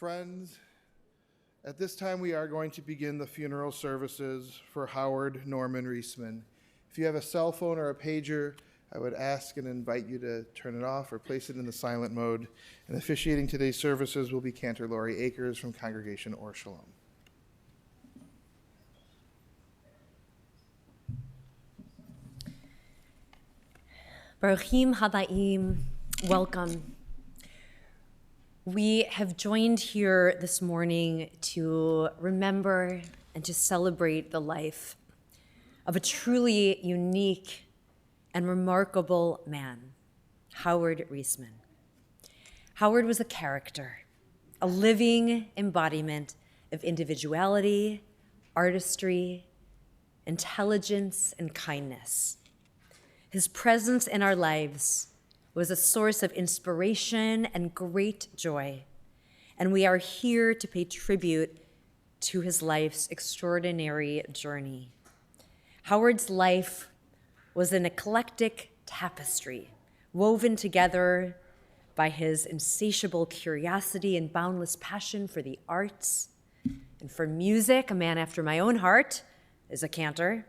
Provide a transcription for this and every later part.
Friends, at this time we are going to begin the funeral services for Howard Norman Reisman. If you have a cell phone or a pager, I would ask and invite you to turn it off or place it in the silent mode. And officiating today's services will be Cantor Lori Akers from Congregation Or Shalom. Baruchim Habaim, welcome. We have joined here this morning to remember and to celebrate the life of a truly unique and remarkable man, Howard Reisman. Howard was a character, a living embodiment of individuality, artistry, intelligence, and kindness. His presence in our lives was a source of inspiration and great joy, and we are here to pay tribute to his life's extraordinary journey. Howard's life was an eclectic tapestry woven together by his insatiable curiosity and boundless passion for the arts and for music, a man after my own heart, as a cantor.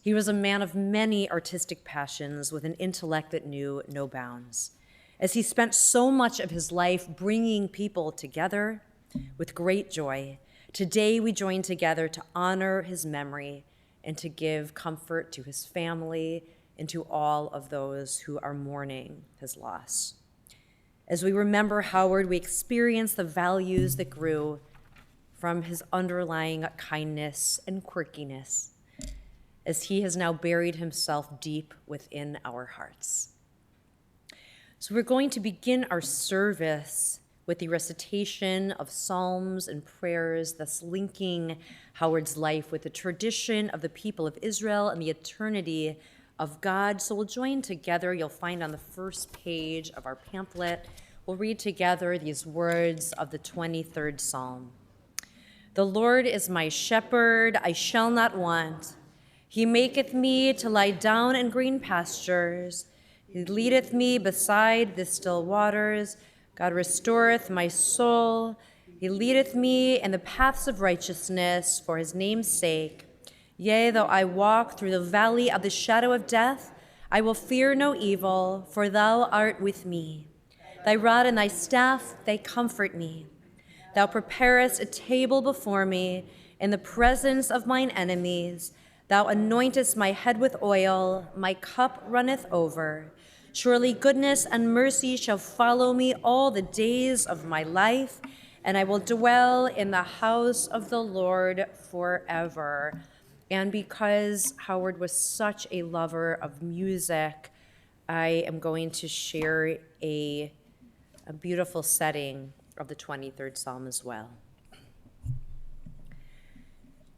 He was a man of many artistic passions with an intellect that knew no bounds. As he spent so much of his life bringing people together with great joy, today we join together to honor his memory and to give comfort to his family and to all of those who are mourning his loss. As we remember Howard, we experience the values that grew from his underlying kindness and quirkiness, as he has now buried himself deep within our hearts. So we're going to begin our service with the recitation of psalms and prayers, thus linking Howard's life with the tradition of the people of Israel and the eternity of God. So we'll join together. You'll find on the first page of our pamphlet, we'll read together these words of the 23rd Psalm. The Lord is my shepherd, I shall not want. He maketh me to lie down in green pastures. He leadeth me beside the still waters. God restoreth my soul. He leadeth me in the paths of righteousness for his name's sake. Yea, though I walk through the valley of the shadow of death, I will fear no evil, for thou art with me. Thy rod and thy staff, they comfort me. Thou preparest a table before me in the presence of mine enemies. Thou anointest my head with oil, my cup runneth over. Surely goodness and mercy shall follow me all the days of my life, and I will dwell in the house of the Lord forever. And because Howard was such a lover of music, I am going to share a beautiful setting of the 23rd Psalm as well.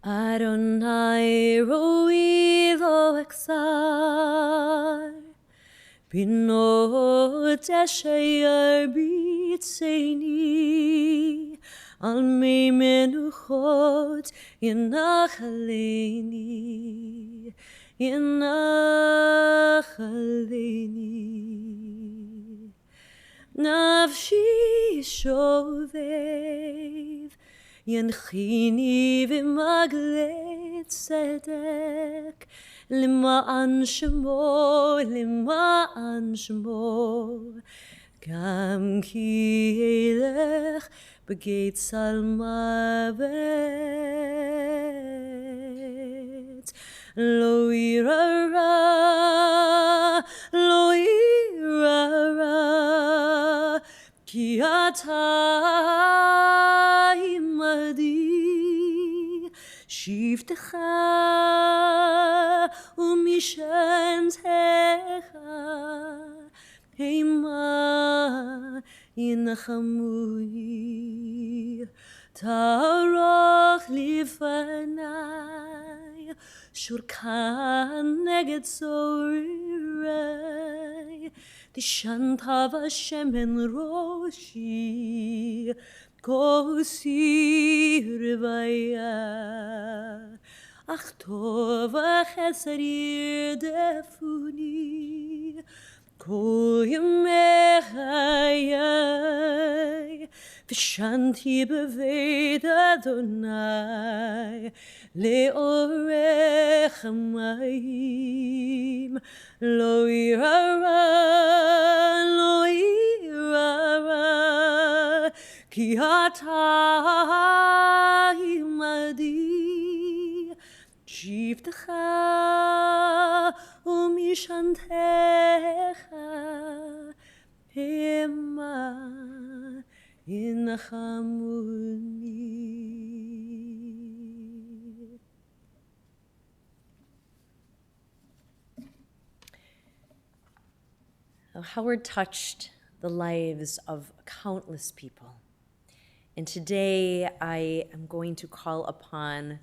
Adonai roi lo exar, binot asher bitzeni, al mei menuchot yenachaleni, yenachaleni. Nafshi shovev, Yanchini v'magle tzedek, Lima'an shemo, Gam ki elech b'geit salmavet. Lo irara, ki ata imadi, shivtecha umishentecha, heima inachamuni, taroch lifanai, shurkan neged zorirei, Tishantav Hashem en roshi, kosi revaya, ach tov chesed yirdefuni, kol yemei ושנתי בבית אדוני לאורך המים. לא יירא רע, לא יירא רע, כי אתה עמדי. שבטך ומשענתך המה ינחמוני. Howard touched the lives of countless people. And today I am going to call upon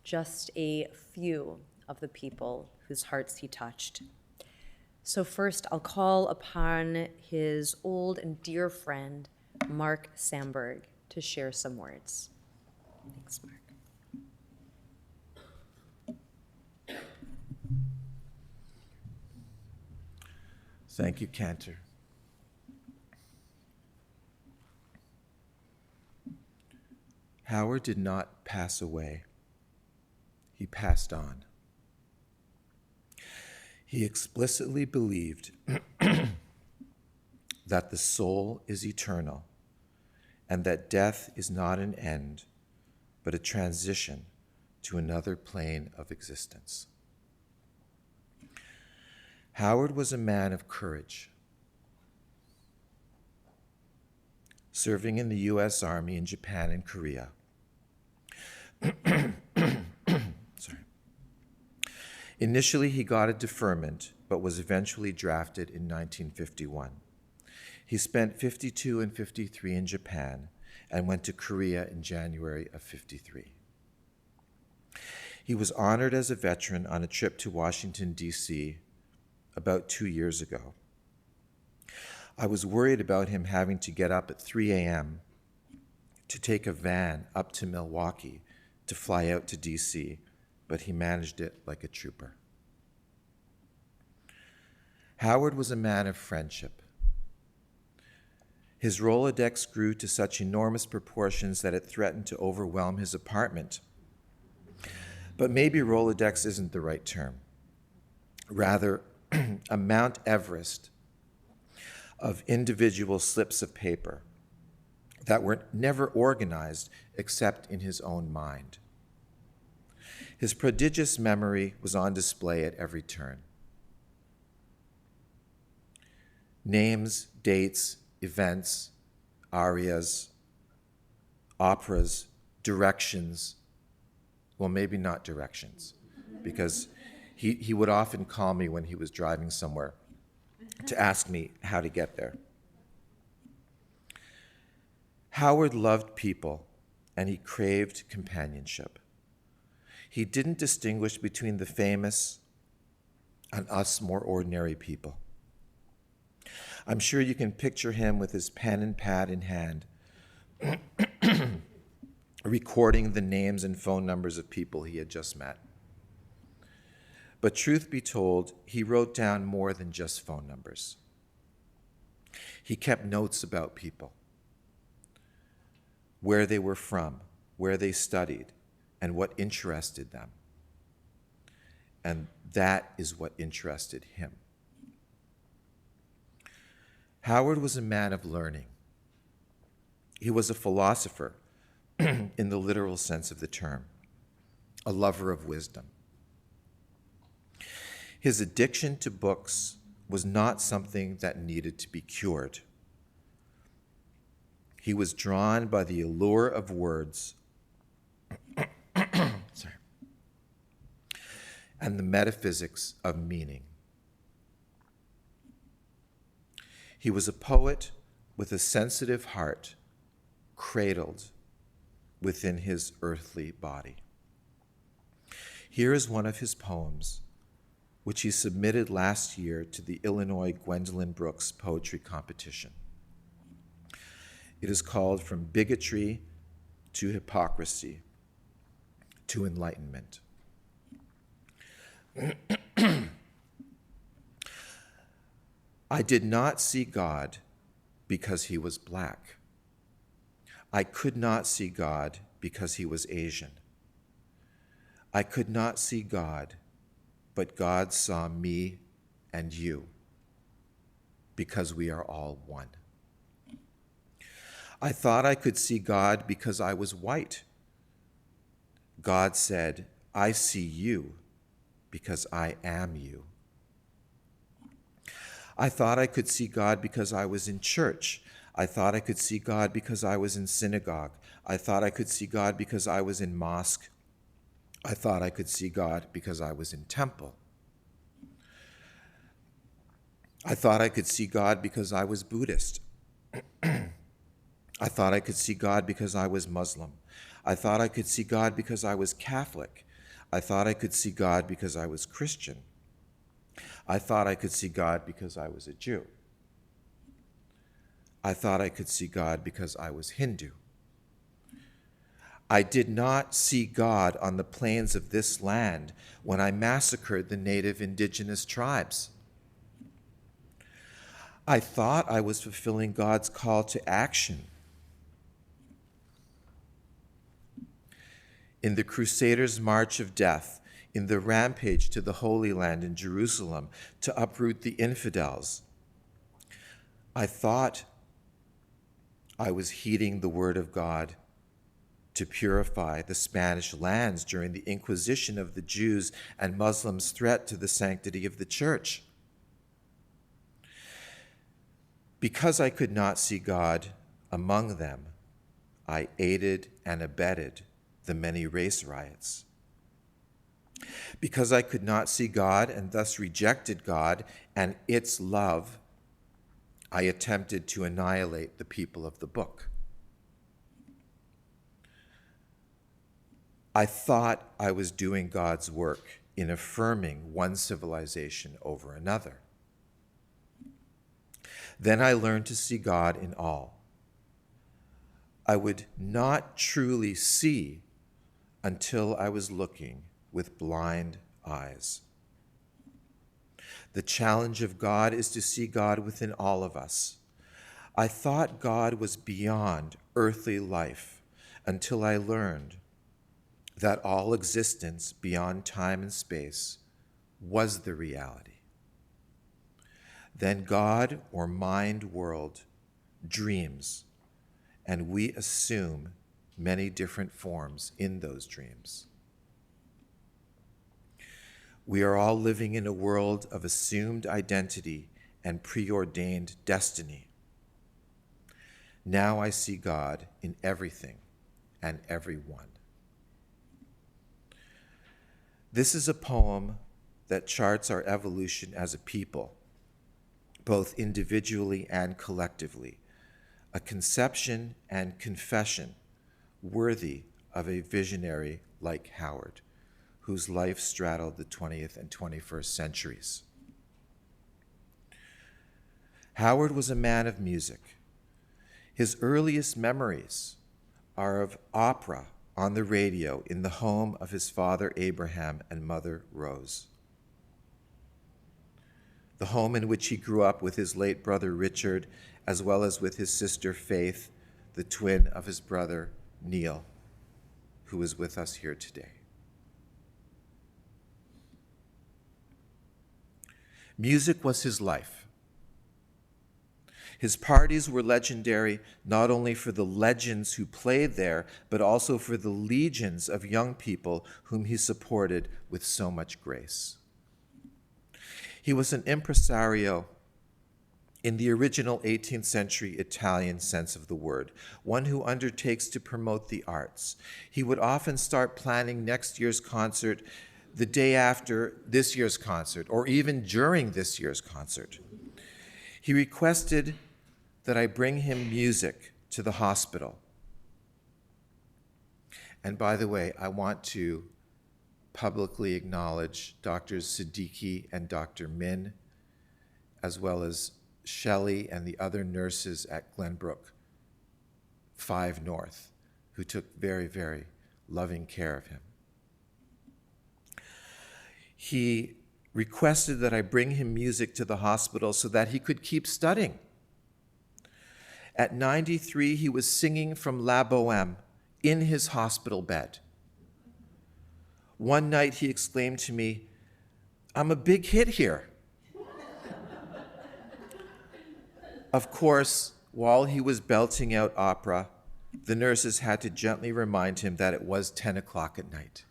just a few of the people whose hearts he touched. So first, I'll call upon his old and dear friend, Mark Sandberg, to share some words. Thanks, Mark. Thank you, Cantor. Howard did not pass away. He passed on. He explicitly believed that the soul is eternal and that death is not an end, but a transition to another plane of existence. Howard was a man of courage. Serving in the U.S. Army in Japan and Korea. Initially, he got a deferment, but was eventually drafted in 1951. He spent 52 and 53 in Japan and went to Korea in January of 53. He was honored as a veteran on a trip to Washington, D.C. about 2 years ago. I was worried about him having to get up at 3 a.m. to take a van up to Milwaukee to fly out to D.C., but he managed it like a trooper. Howard was a man of friendship. His Rolodex grew to such enormous proportions that it threatened to overwhelm his apartment. But maybe Rolodex isn't the right term. Rather, a Mount Everest of individual slips of paper that were never organized except in his own mind. His prodigious memory was on display at every turn. Names, dates, events, arias, operas, directions, well, maybe not directions, because he would often call me when he was driving somewhere to ask me how to get there. Howard loved people, and he craved companionship. He didn't distinguish between the famous and us more ordinary people. I'm sure you can picture him with his pen and pad in hand, recording the names and phone numbers of people he had just met. But truth be told, he wrote down more than just phone numbers. He kept notes about people, where they were from, where they studied, and what interested them. And that is what interested him. Howard was a man of learning. He was a philosopher in the literal sense of the term, a lover of wisdom. His addiction to books was not something that needed to be cured. He was drawn by the allure of words and the metaphysics of meaning. He was a poet with a sensitive heart cradled within his earthly body. Here is one of his poems, which he submitted last year to the Illinois Gwendolyn Brooks Poetry Competition. It is called From Bigotry to Hypocrisy to Enlightenment. I did not see God because he was black. I could not see God because he was Asian. I could not see God, but God saw me and you because we are all one. I thought I could see God because I was white. God said, I see you because I am you. I thought I could see God because I was in church. I thought I could see God because I was in synagogue. I thought I could see God because I was in mosque. I thought I could see God because I was in temple. I thought I could see God because I was Buddhist. I thought I could see God because I was Muslim. I thought I could see God because I was Catholic. I thought I could see God because I was Christian. I thought I could see God because I was a Jew. I thought I could see God because I was Hindu. I did not see God on the plains of this land when I massacred the native indigenous tribes. I thought I was fulfilling God's call to action in the Crusaders' March of Death, in the rampage to the Holy Land in Jerusalem to uproot the infidels. I thought I was heeding the word of God to purify the Spanish lands during the Inquisition of the Jews and Muslims' threat to the sanctity of the church. Because I could not see God among them, I aided and abetted the many race riots. Because I could not see God and thus rejected God and its love, I attempted to annihilate the people of the book. I thought I was doing God's work in affirming one civilization over another. Then I learned to see God in all. I would not truly see until I was looking with blind eyes. The challenge of God is to see God within all of us. I thought God was beyond earthly life until I learned that all existence beyond time and space was the reality. Then God, or mind world, dreams, and we assume many different forms in those dreams. We are all living in a world of assumed identity and preordained destiny. Now I see God in everything and everyone. This is a poem that charts our evolution as a people, both individually and collectively, a conception and confession worthy of a visionary like Howard, whose life straddled the 20th and 21st centuries. Howard was a man of music. His earliest memories are of opera on the radio in the home of his father Abraham and mother Rose, the home in which he grew up with his late brother Richard, as well as with his sister Faith, the twin of his brother Neil, who is with us here today. Music was his life. His parties were legendary not only for the legends who played there, but also for the legions of young people whom he supported with so much grace. He was an impresario in the original 18th century Italian sense of the word, one who undertakes to promote the arts. He would often start planning next year's concert the day after this year's concert, or even during this year's concert. He requested that I bring him music to the hospital. And by the way, I want to publicly acknowledge Drs. Siddiqui and Dr. Min, as well as Shelley and the other nurses at Glenbrook 5 North, who took very, very loving care of him. He requested that I bring him music to the hospital so that he could keep studying. At 93, he was singing from La Boheme in his hospital bed. One night he exclaimed to me, "I'm a big hit here." Of course, while he was belting out opera, the nurses had to gently remind him that it was 10 o'clock at night.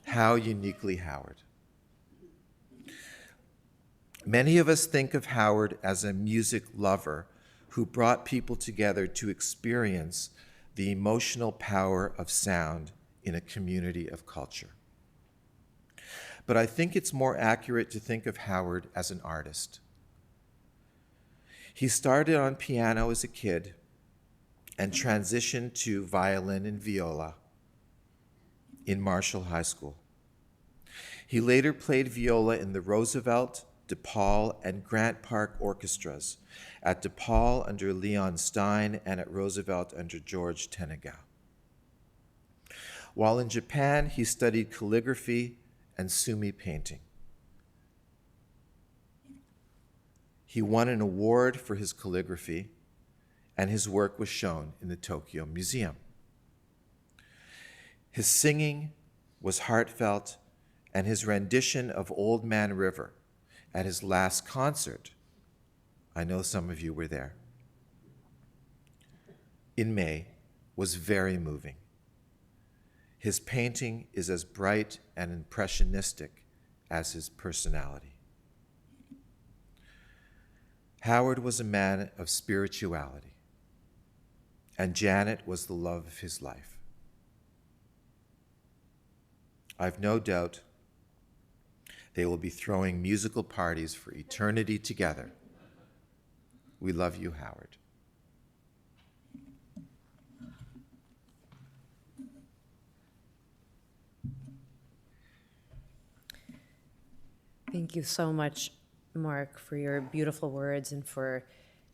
How uniquely Howard. Many of us think of Howard as a music lover who brought people together to experience the emotional power of sound in a community of culture. But I think it's more accurate to think of Howard as an artist. He started on piano as a kid and transitioned to violin and viola in Marshall High School. He later played viola in the Roosevelt, DePaul, and Grant Park orchestras, at DePaul under Leon Stein and at Roosevelt under George Tenegow. While in Japan, he studied calligraphy and sumi painting. He won an award for his calligraphy, and his work was shown in the Tokyo Museum. His singing was heartfelt, and his rendition of Old Man River at his last concert, I know some of you were there, in May, was very moving. His painting is as bright and impressionistic as his personality. Howard was a man of spirituality, and Janet was the love of his life. I've no doubt they will be throwing musical parties for eternity together. We love you, Howard. Thank you so much, Mark, for your beautiful words and for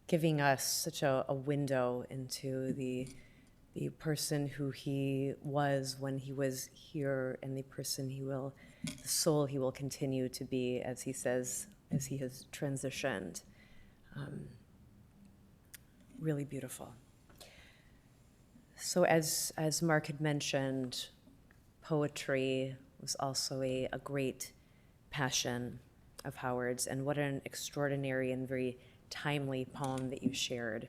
giving us such a window into the person who he was when he was here and the soul he will continue to be, as he says, as he has transitioned. Really beautiful. So as Mark had mentioned, poetry was also a great passion of Howard's, and what an extraordinary and very timely poem that you shared.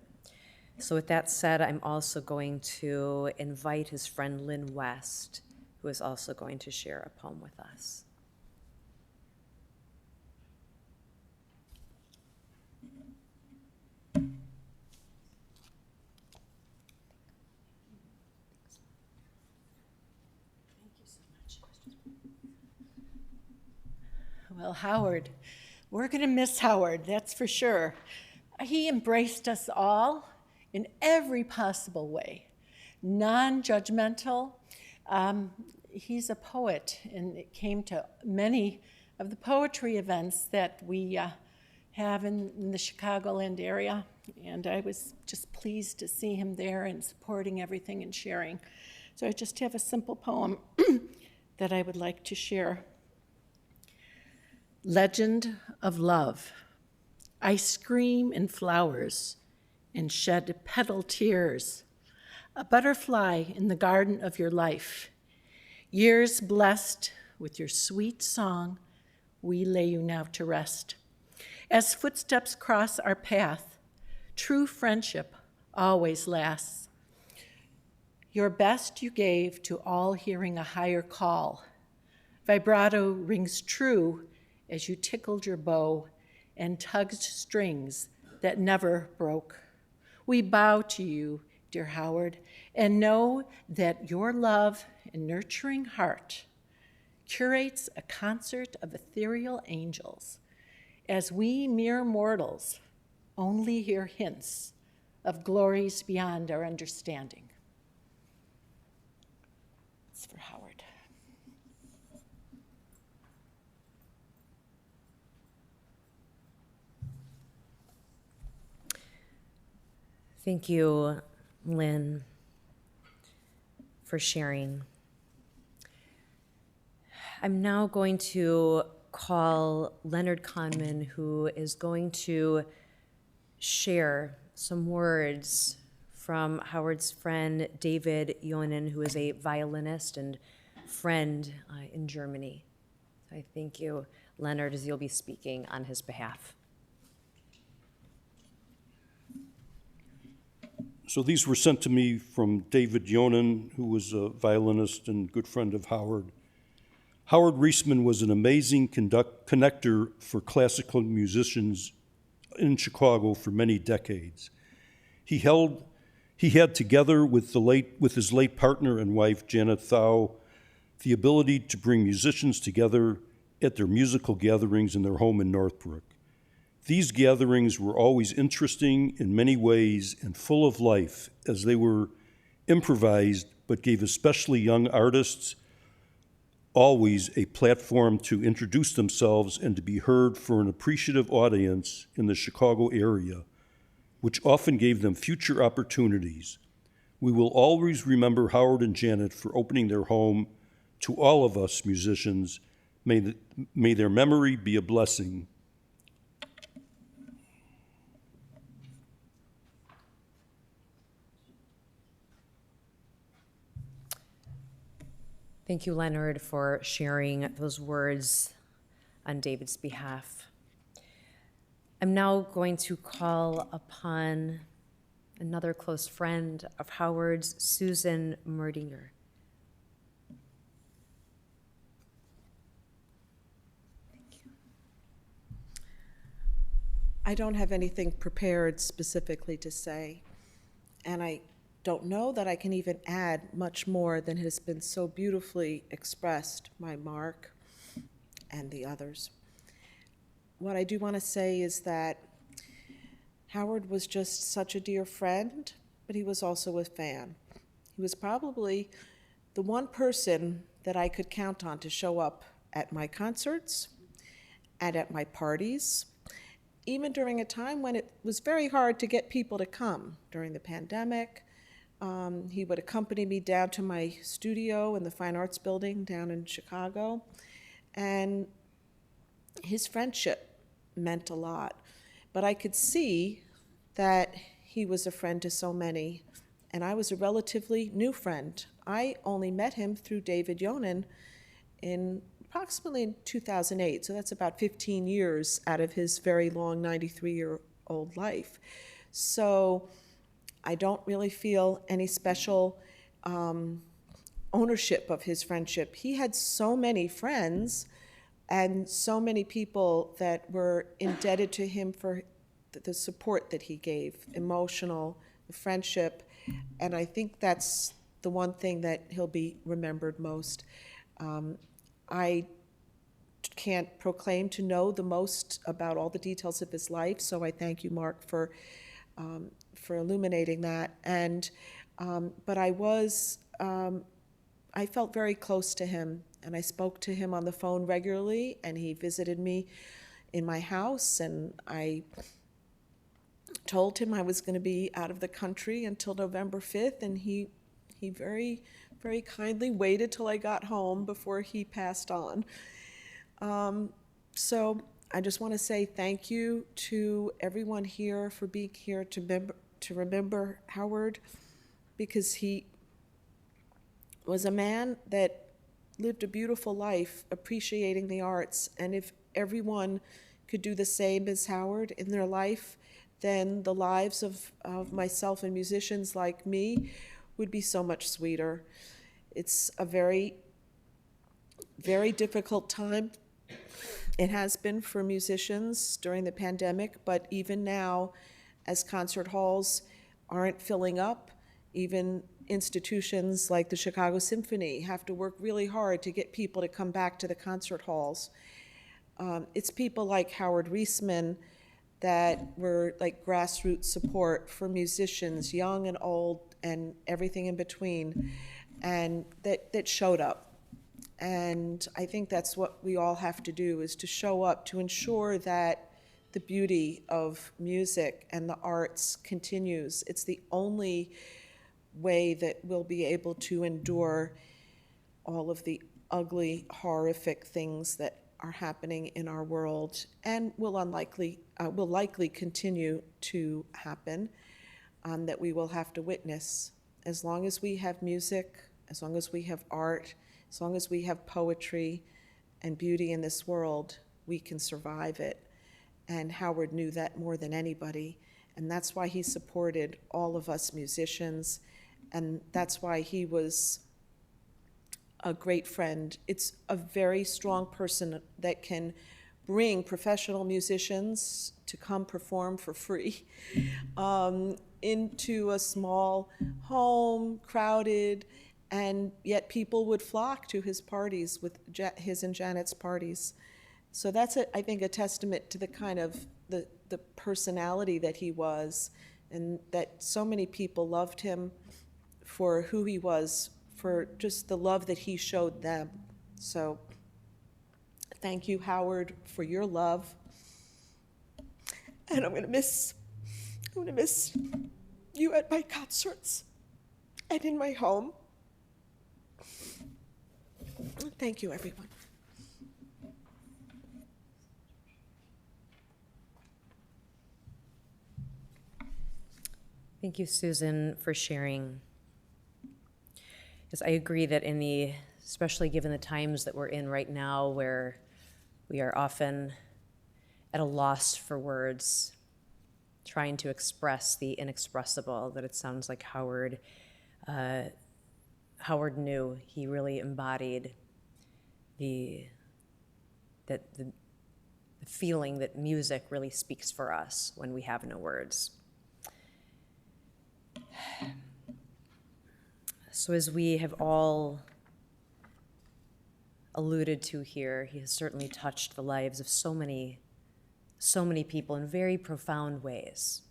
So with that said, I'm also going to invite his friend Lynn West, who is also going to share a poem with us. Well, Howard, we're going to miss Howard, that's for sure. He embraced us all in every possible way, non-judgmental. He's a poet, and it came to many of the poetry events that we have in the Chicagoland area, and I was just pleased to see him there and supporting everything and sharing. So I just have a simple poem that I would like to share. Legend of love. I scream in flowers and shed petal tears, a butterfly in the garden of your life. Years blessed with your sweet song, we lay you now to rest. As footsteps cross our path, true friendship always lasts. Your best you gave to all hearing a higher call. Vibrato rings true as you tickled your bow and tugged strings that never broke. We bow to you, dear Howard, and know that your love and nurturing heart curates a concert of ethereal angels, as we mere mortals only hear hints of glories beyond our understanding. It's for Howard. Thank you, Lynn, for sharing. I'm now going to call Leonard Kahneman, who is going to share some words from Howard's friend David Yonen, who is a violinist and friend in Germany. So I thank you, Leonard, as you'll be speaking on his behalf. So these were sent to me from David Yonen, who was a violinist and good friend of Howard. Howard Reisman was an amazing connector for classical musicians in Chicago for many decades. He had together with his late partner and wife, Janet Thau, the ability to bring musicians together at their musical gatherings in their home in Northbrook. These gatherings were always interesting in many ways and full of life, as they were improvised but gave especially young artists always a platform to introduce themselves and to be heard for an appreciative audience in the Chicago area, which often gave them future opportunities. We will always remember Howard and Janet for opening their home to all of us musicians. May their memory be a blessing. Thank you, Leonard, for sharing those words on David's behalf. I'm now going to call upon another close friend of Howard's, Susan Merdinger. I don't have anything prepared specifically to say, and I don't know that I can even add much more than has been so beautifully expressed by Mark and the others. What I do want to say is that Howard was just such a dear friend, but he was also a fan. He was probably the one person that I could count on to show up at my concerts and at my parties, even during a time when it was very hard to get people to come during the pandemic. He would accompany me down to my studio in the Fine Arts Building down in Chicago, and his friendship meant a lot. But I could see that he was a friend to so many, and I was a relatively new friend. I only met him through David Yonen in approximately 2008, so that's about 15 years out of his very long 93-year-old life. So I don't really feel any special ownership of his friendship. He had so many friends and so many people that were indebted to him for the support that he gave, emotional, the friendship, and I think that's the one thing that he'll be remembered most. I can't proclaim to know the most about all the details of his life, so I thank you, Mark, for illuminating that. And but I felt very close to him, and I spoke to him on the phone regularly, and he visited me in my house, and I told him I was going to be out of the country until November 5th, and he very, very kindly waited till I got home before he passed on. So I just want to say thank you to everyone here for being here to remember Howard, because he was a man that lived a beautiful life appreciating the arts, and if everyone could do the same as Howard in their life, then the lives of myself and musicians like me would be so much sweeter. It's a very, very difficult time. It has been for musicians during the pandemic, but even now, as concert halls aren't filling up, even institutions like the Chicago Symphony have to work really hard to get people to come back to the concert halls. It's people like Howard Reisman that were like grassroots support for musicians, young and old and everything in between, and that showed up. And I think that's what we all have to do, is to show up to ensure that the beauty of music and the arts continues. It's the only way that we'll be able to endure all of the ugly, horrific things that are happening in our world and will likely continue to happen. that we will have to witness. As long as we have music, as long as we have art, as long as we have poetry and beauty in this world, we can survive it. And Howard knew that more than anybody. And that's why he supported all of us musicians. And that's why he was a great friend. It's a very strong person that can bring professional musicians to come perform for free into a small home, crowded, and yet people would flock to his parties, with his and Janet's parties. So that's, I think, a testament to the kind of the personality that he was, and that so many people loved him for who he was, for just the love that he showed them. So thank you, Howard, for your love. And I'm gonna miss you at my concerts and in my home. Thank you, everyone. Thank you, Susan, for sharing. Yes, I agree that especially given the times that we're in right now, where we are often at a loss for words, trying to express the inexpressible, that it sounds like Howard knew. He really embodied the feeling that music really speaks for us when we have no words. So as we have all alluded to here, he has certainly touched the lives of so many people in very profound ways.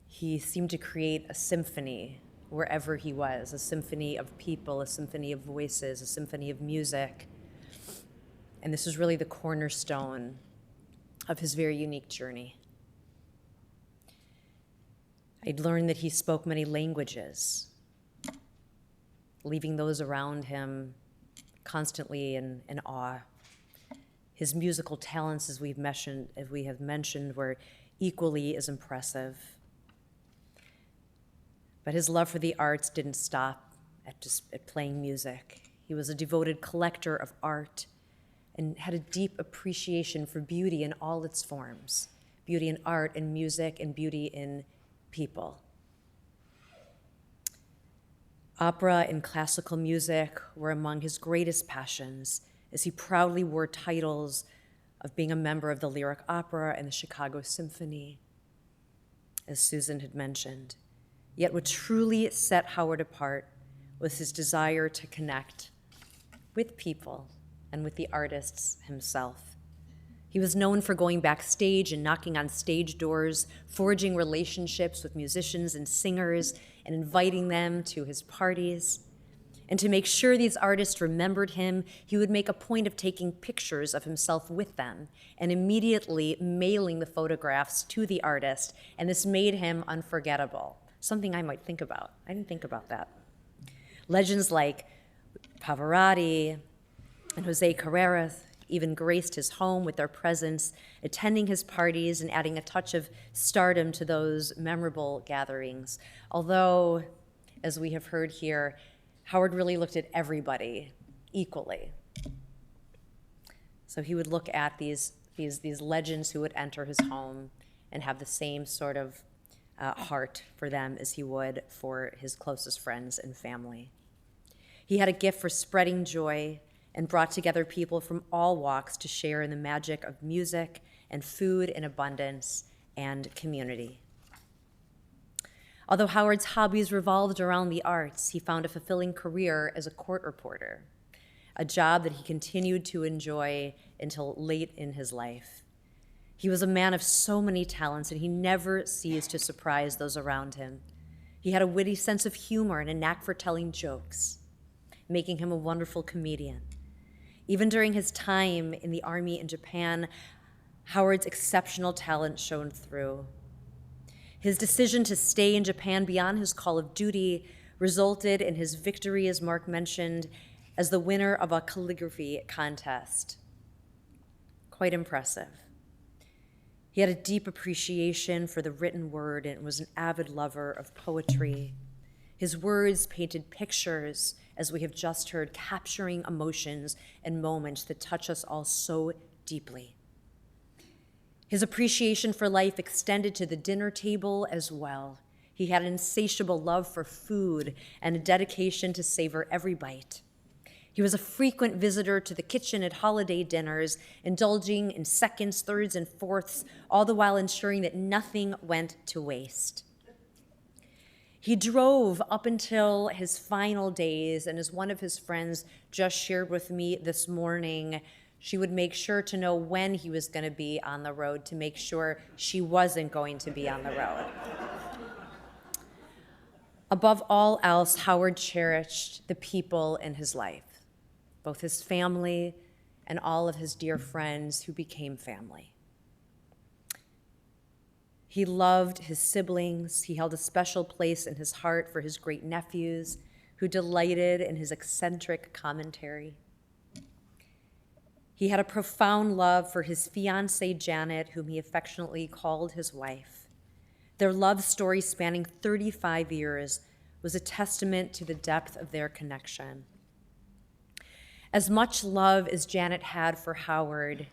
He seemed to create a symphony wherever he was, a symphony of people, a symphony of voices, a symphony of music. And this is really the cornerstone of his very unique journey. I'd learned that he spoke many languages, leaving those around him constantly in awe. His musical talents, as we have mentioned, were equally as impressive. But his love for the arts didn't stop at playing music. He was a devoted collector of art and had a deep appreciation for beauty in all its forms, beauty in art and music and beauty in people. Opera and classical music were among his greatest passions, as he proudly wore titles of being a member of the Lyric Opera and the Chicago Symphony, as Susan had mentioned. Yet what truly set Howard apart was his desire to connect with people and with the artists himself. He was known for going backstage and knocking on stage doors, forging relationships with musicians and singers, and inviting them to his parties. And to make sure these artists remembered him, he would make a point of taking pictures of himself with them and immediately mailing the photographs to the artist, and this made him unforgettable, something I might think about. I didn't think about that. Legends like Pavarotti and Jose Carreras even graced his home with their presence, attending his parties and adding a touch of stardom to those memorable gatherings. Although, as we have heard here, Howard really looked at everybody equally. So he would look at these legends who would enter his home and have the same sort of heart for them as he would for his closest friends and family. He had a gift for spreading joy and brought together people from all walks to share in the magic of music and food in abundance and community. Although Howard's hobbies revolved around the arts, he found a fulfilling career as a court reporter, a job that he continued to enjoy until late in his life. He was a man of so many talents, and he never ceased to surprise those around him. He had a witty sense of humor and a knack for telling jokes, making him a wonderful comedian. Even during his time in the Army in Japan, Howard's exceptional talent shone through. His decision to stay in Japan beyond his call of duty resulted in his victory, as Mark mentioned, as the winner of a calligraphy contest. Quite impressive. He had a deep appreciation for the written word and was an avid lover of poetry. His words painted pictures, as we have just heard, capturing emotions and moments that touch us all so deeply. His appreciation for life extended to the dinner table as well. He had an insatiable love for food and a dedication to savor every bite. He was a frequent visitor to the kitchen at holiday dinners, indulging in seconds, thirds, and fourths, all the while ensuring that nothing went to waste. He drove up until his final days, and as one of his friends just shared with me this morning, she would make sure to know when he was going to be on the road to make sure she wasn't going to be on the road. Above all else, Howard cherished the people in his life, both his family and all of his dear friends who became family. He loved his siblings. He held a special place in his heart for his great nephews, who delighted in his eccentric commentary. He had a profound love for his fiancée, Janet, whom he affectionately called his wife. Their love story, spanning 35 years, was a testament to the depth of their connection. As much love as Janet had for Howard,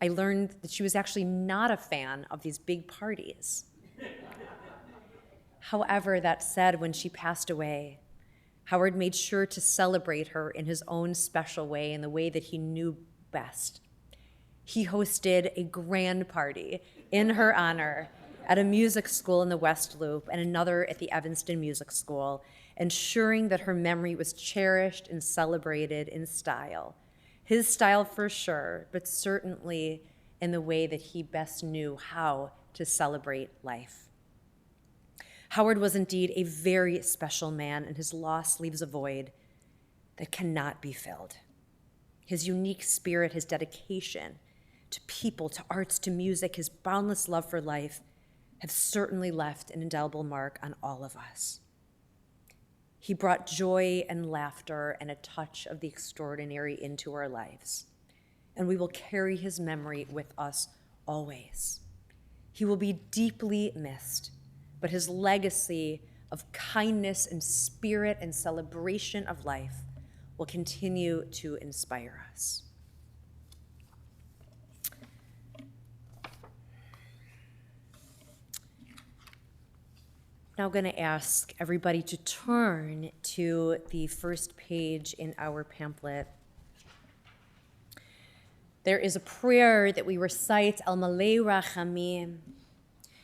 I learned that she was actually not a fan of these big parties. However, that said, when she passed away, Howard made sure to celebrate her in his own special way, in the way that he knew best. He hosted a grand party in her honor at a music school in the West Loop and another at the Evanston Music School, ensuring that her memory was cherished and celebrated in style. His style for sure, but certainly in the way that he best knew how to celebrate life. Howard was indeed a very special man, and his loss leaves a void that cannot be filled. His unique spirit, his dedication to people, to arts, to music, his boundless love for life have certainly left an indelible mark on all of us. He brought joy and laughter and a touch of the extraordinary into our lives, and we will carry his memory with us always. He will be deeply missed, but his legacy of kindness and spirit and celebration of life will continue to inspire us. Now I'm going to ask everybody to turn to the first page in our pamphlet. There is a prayer that we recite, Al Malei Rachamim,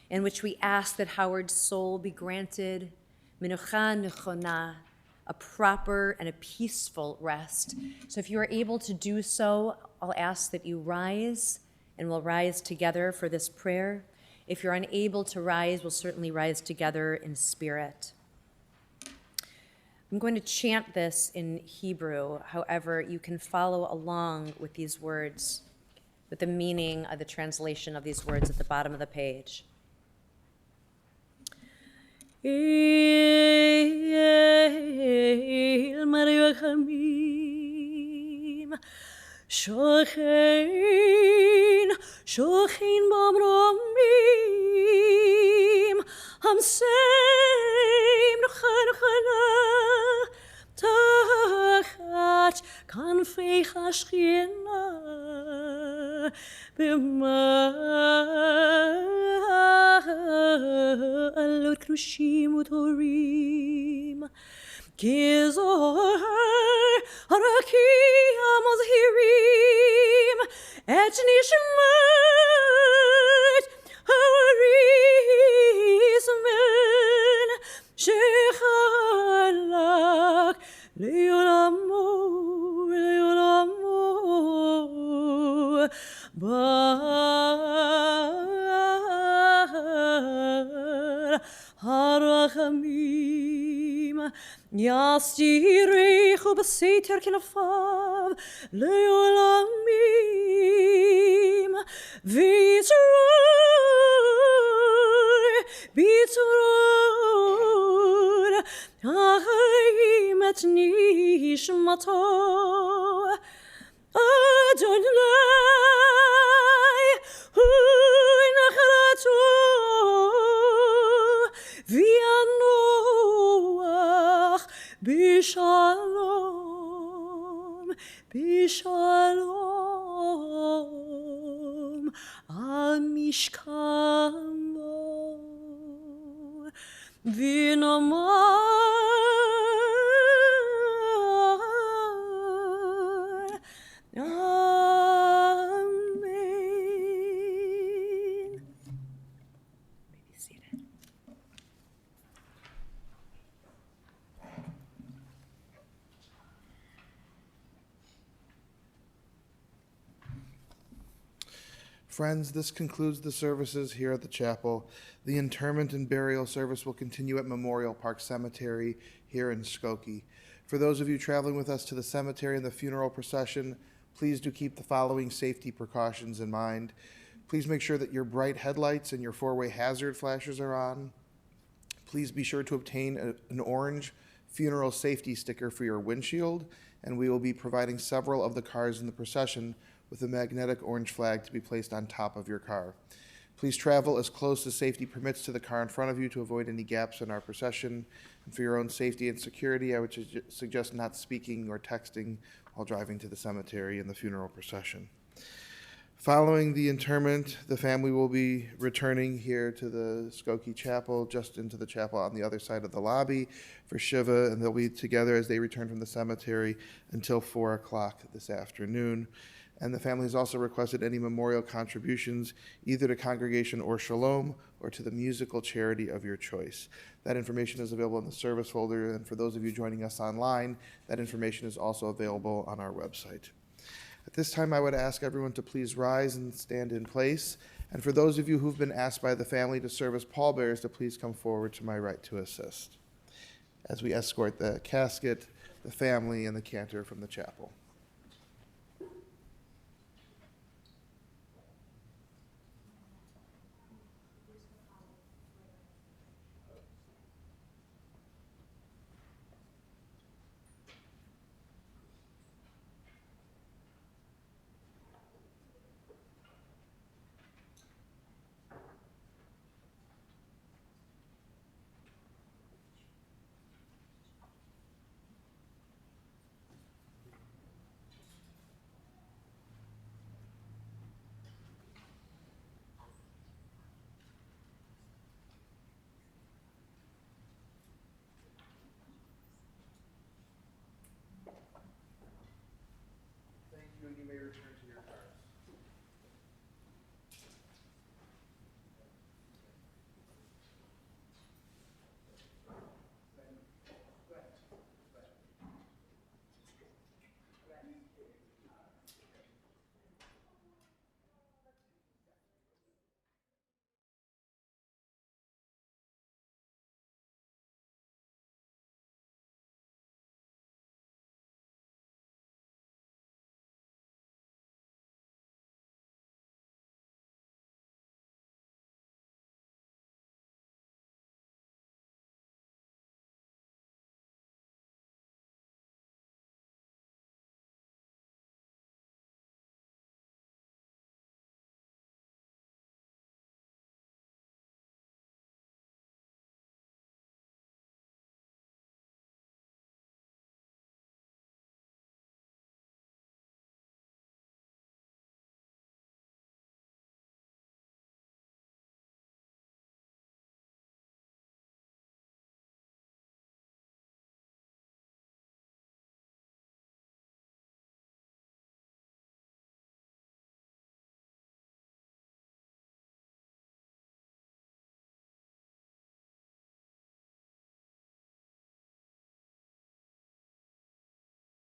in which we ask that Howard's soul be granted Menucha Nechona, a proper and a peaceful rest. So if you are able to do so, I'll ask that you rise, and we'll rise together for this prayer. If you're unable to rise, we'll certainly rise together in spirit. I'm going to chant this in Hebrew. However, you can follow along with these words, with the meaning of the translation of these words at the bottom of the page. Shochein, shochein b'amromim, hamseim nechana, tachat kanfei hashchina, b'ma'alot krushim utorim, Kizohar harakia mazhirim et nishmat harismen shechalak le'olamo bar harachamim Yastirechu b'seiter kinafav le'olamim Bitzurur Achayim et nishmato Adonai Hu Bishalom, Bishalom, al Mishkano, Vinomar, Amen. Be seated. Friends, this concludes the services here at the chapel. The interment and burial service will continue at Memorial Park Cemetery here in Skokie. For those of you traveling with us to the cemetery and the funeral procession, please do keep the following safety precautions in mind. Please make sure that your bright headlights and your four-way hazard flashers are on. Please be sure to obtain an orange funeral safety sticker for your windshield, and we will be providing several of the cars in the procession with a magnetic orange flag to be placed on top of your car. Please travel as close as safety permits to the car in front of you to avoid any gaps in our procession. And for your own safety and security, I would suggest not speaking or texting while driving to the cemetery and the funeral procession. Following the interment, the family will be returning here to the Skokie Chapel, just into the chapel on the other side of the lobby for Shiva, and they'll be together as they return from the cemetery until 4 o'clock this afternoon. And the family has also requested any memorial contributions, either to Congregation or Shalom, or to the musical charity of your choice. That information is available in the service folder, and for those of you joining us online, that information is also available on our website. At this time, I would ask everyone to please rise and stand in place. And for those of you who've been asked by the family to serve as pallbearers, to please come forward to my right to assist as we escort the casket, the family, and the cantor from the chapel.